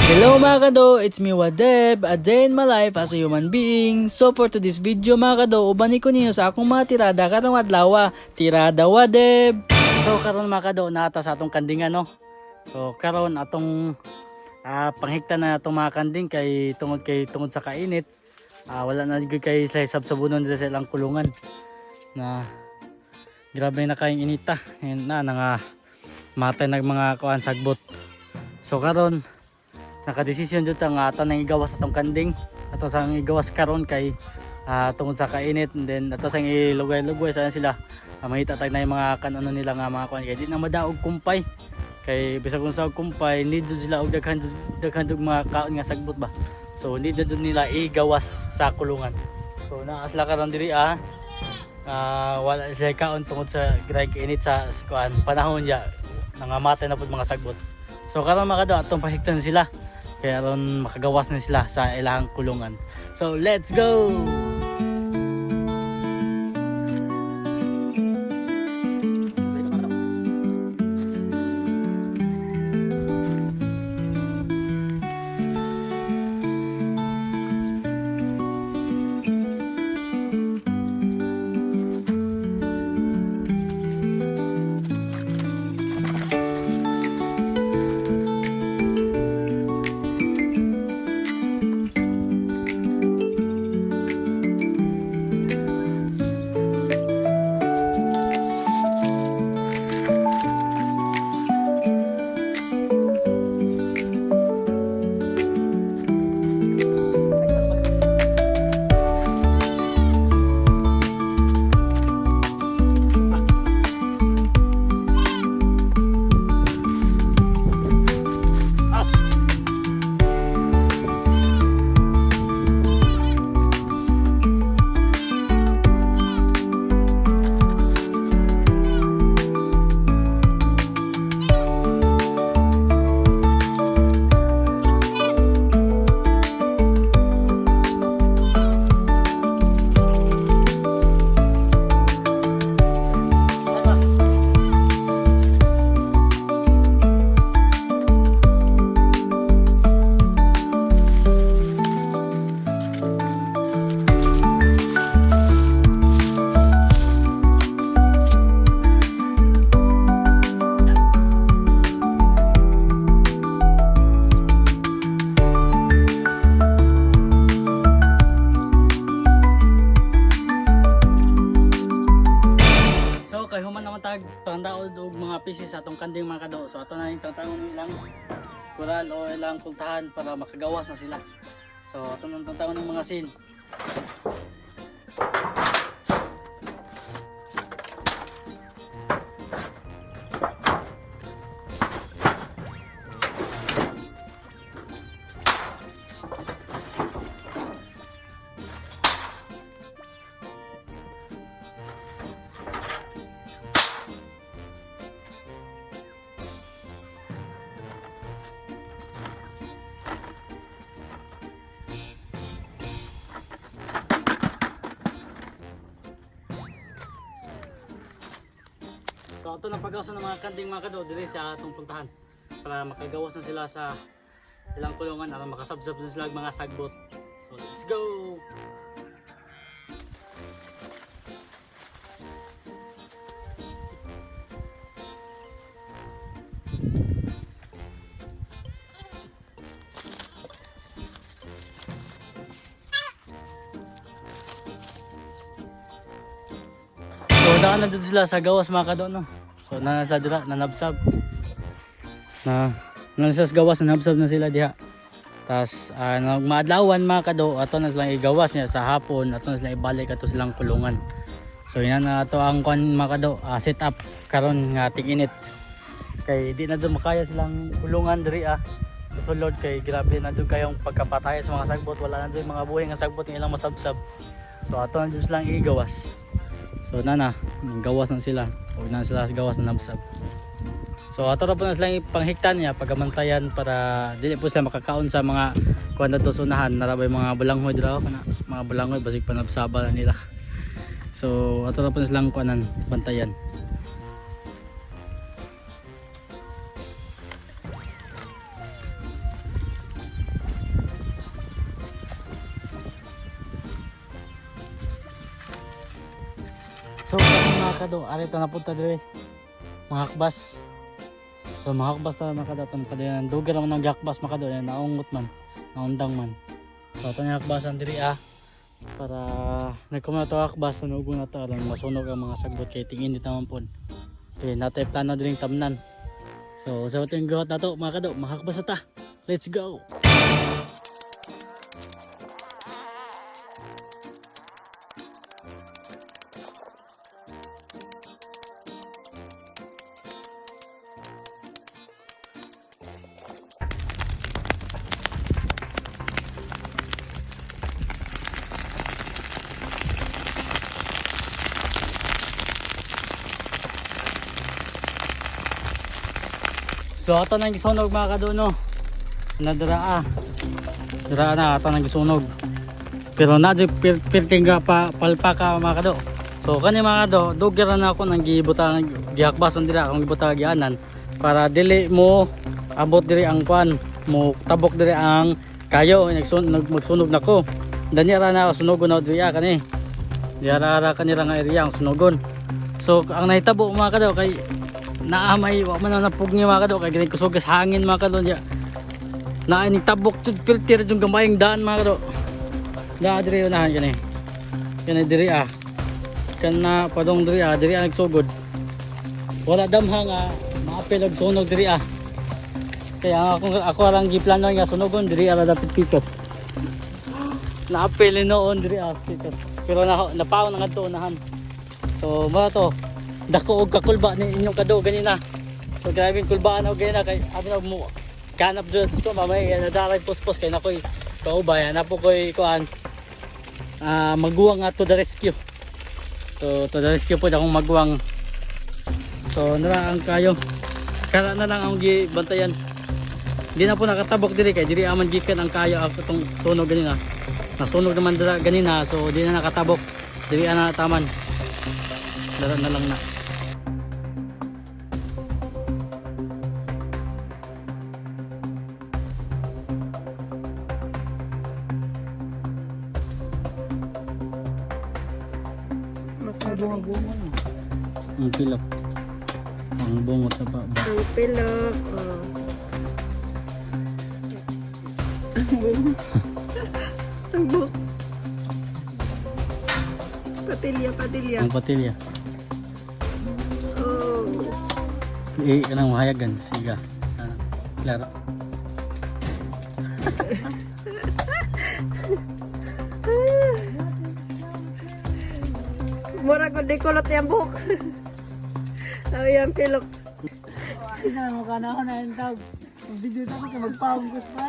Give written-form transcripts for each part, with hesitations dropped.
Hello mga kado, it's me Wadeb, a day in my life as a human being. So for today's video mga kado, ubani ko ninyo sa akong mga tirada karong adlaw, tirada Wadeb. So karon mga kado, nata sa atong kandingan no. So karon atong panghikta na atong mga kanding kay tungod sa kainit. Wala na gyud kay sa sabsabunon dito sa ilang kulungan. Na grabe na kayong inita. Na nga matay nag mga kuan sagbot. So karon nakadesisyon jud ta nga ato nang igawas atong kanding, ato sang igawas karon kay tungod sa kainit, and then ato sang ilugay-lugay sa sila. Mahita tag na yung mga kanon nila nga mga kuan kay di na madaog kumpay. Kay bisag kung sa kumpay need sila og daghan mga kaon nga sagbot ba. So need jud nila igawas sa kulungan. So naasla karon diri wala sila kaon tungod sa grag kainit sa kuan panahon ya nangamatay na pud mga sagbot. So karon mga kado atong pahigtan sila. Kaya ron makagawas na sila sa ilang kulungan. So let's go! Pandaod og mga pieces sa atong kanding mga kado. So ato na yung tantangon nilang kural o ilang pultahan para makagawas na sila. So ato nang tantangon ng mga sin. So ito na paggawas ng mga kanding mga kado diri sa atong puntahan para makagawas na sila sa ilang kulungan para makasabsab na sila mga sagbot. So let's go! So daan na dito sila sa gawas mga kado no. So nasa dira nanabsab. Nasa gawas nanabsab na sila diha. Tas maadlawan mga kado ato na silang igawas niya sa hapon, ato na silang ibalik ato silang kulungan. So yan na ato ang kon mga kado set up karon nga tig-init. Kay di na jud makaya silang kulungan diri sulod kay grabe na jud kayong pagkapatay sa mga sagbot, wala na jud mga buhay nga sagbot nga ilang masabsab. So ato na jud silang igawas. So gawas na sila. Huwag na sila gawas na nabsab. So ato na po na silang ipanghiktan niya pagamantayan para dili po sila makakaon sa mga kuan na to sunahan. Narabay mga bulanghoy dira kana mga bulanghoy basig panabsaba nila. So ato na po na silang kuanan bantayan. So karon mga kado, ari ta napunta dire. Mga hakbas. So mga hakbas ta mga kado tan padayon dugar man ang hakbas mga kado, naungot man, naundang man. So ito yung hakbasan diri para nagkumato hakbas sunog na ta lang masunog ang mga sagbot kay tingin dito naman pod. Okay, natay plano diring tamnan. So sa ating gawat nato mga kado, mahakbas na ta. Let's go. So ato nang gisunog mga kaduno. Nadraa. Draa na ato nang gisunog. Pero na di pirtingga pa palpaka mga kado. So kani mga kado, dugir na ako nang gibutang gihakbason dira akong gibutang gianan para dili mo abot diri ang kwan, mo tabok diri ang kayo magsunog nako. Dani ra na sunogon na diri kani. Diara kanira nga area ang sunogon. So ang nahitabo mga kado kay naamay wa man na pugni mga kado kay gani kusugas hangin mga kado niya. Naaning tabok jud filter jung gamayng daan mga kado. Da diri unahan kani. Kani diri kana padong diri nagsugod. Wala damha nga maapil og sunog diri Kaya ako lang giplano nga sunogon diri dapat pitos. Naapil noon diri pitos. Pero napaw na ngadto unahan. So mo to dako og kakulba ni inyong kado ganina. So grabe kulbaan og ganina kay abi na mo kanap jud ko mamay nadaray pospos kay nakoy kaubay na po koy kuan magguwang to the rescue. So to the rescue po akong magguwang. So nara ang kayo. Kara na lang ang gibantayan. Di na po nakatabok diri kay diri aman gikan ang kayo ako tong tunog ganina. Nasunog naman dira ganina so di na nakatabok. Diri ana taman. Dara na lang na. Bunga-bunga na. Ang pilak. Ang bungot sa pa. Ang pilak. Ang bungot. Patilya. Ang patilya. Oh. Anong mahayagan. Siga. Klaro. Mura ko dekolot yung buhok. Ay, ang pilok. Hindi na mukha na ako na yung tawag. Video na ako kaya magpahungkos pa.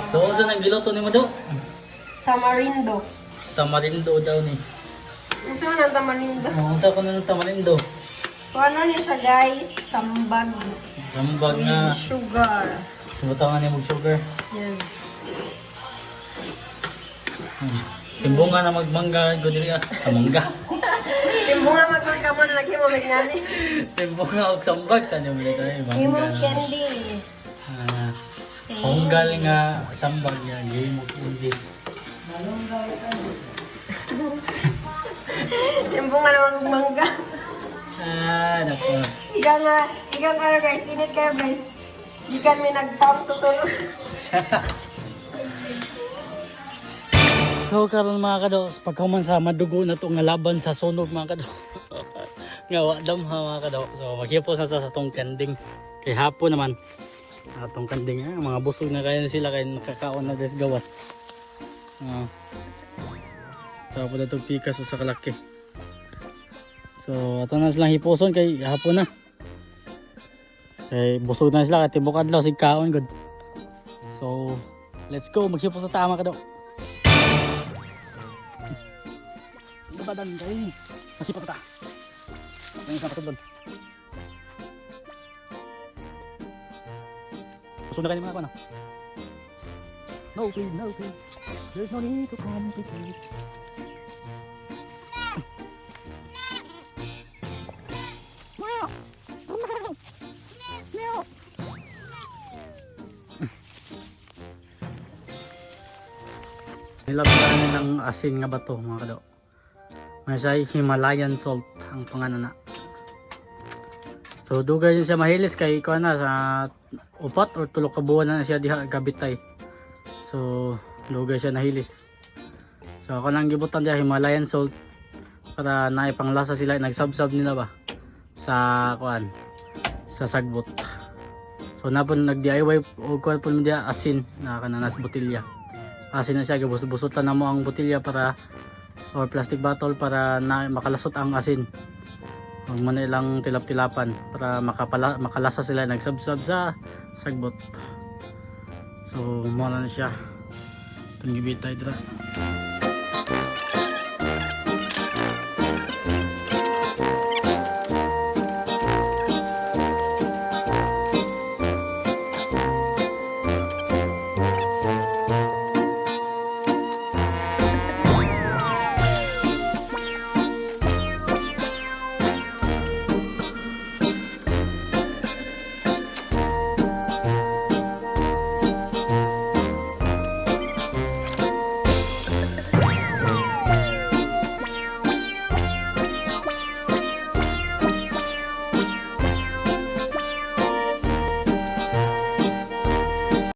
So, saan ang giloto ni mo daw? Tamarindo. Tamarindo daw ni. Ang saan ang tamarindo? Saan ko na ng tamarindo? So, ano niya siya guys? Sambag. Sambag nga. Sugar. Subutangan niya mag-sugar. Yes. Timbunga na magmangga. Gudiri kamangga. Timbong na magkakamon lagi mo magnani. Timbunga og sambag. Saan yung ulit tayo? Imong candy. Honggal nga sambag niya. Game of candy. Timbong na magmangga. Nako. Ikan kayo guys. Init kayo guys. Ikan may nagpam sa sunod. So karon mga kado, pagkaman sa madugo na to nga laban sa sunog mga kado. Nga wa damha mga kado. So maghipos na ta sa tong kanding. Kay hapon naman. Atong kanding mga busog na kaya sila kay nakakaon na des gawas. Tapos na itong pikas sa kalaki. So ato na silang hiposon kay hapon na. Kay busog na sila kay tibok adlaw sig kaon gud. So let's go maghipos sa tama kado. Badan kay masih pa ta. Ang isa pa doon. Susunod kayo mga pana. No please. There's no need to complicate. Nilabsan ng asin nga bato mga kado. May siya Himalayan salt ang pangalan na. So dugay yun siya mahilis kay ikaw na sa upat or tulok ka buwan na siya diha gabitay. So dugay siya nahilis. So ako nang gibutan diha Himalayan salt para naipanglasa sila, nagsabsab nila ba sa kuan sa sagbot. So napon nag-DIY og kuan pud diha asin na kananas botelya. Asin na siya, gibusot-busotan na mo ang botelya para or plastic bottle para na makalasot ang asin. Huwag man ilang tilap-tilapan para makalasa sila, nagsabsab sa sagbot. So muna na siya. Itong gibitay dira.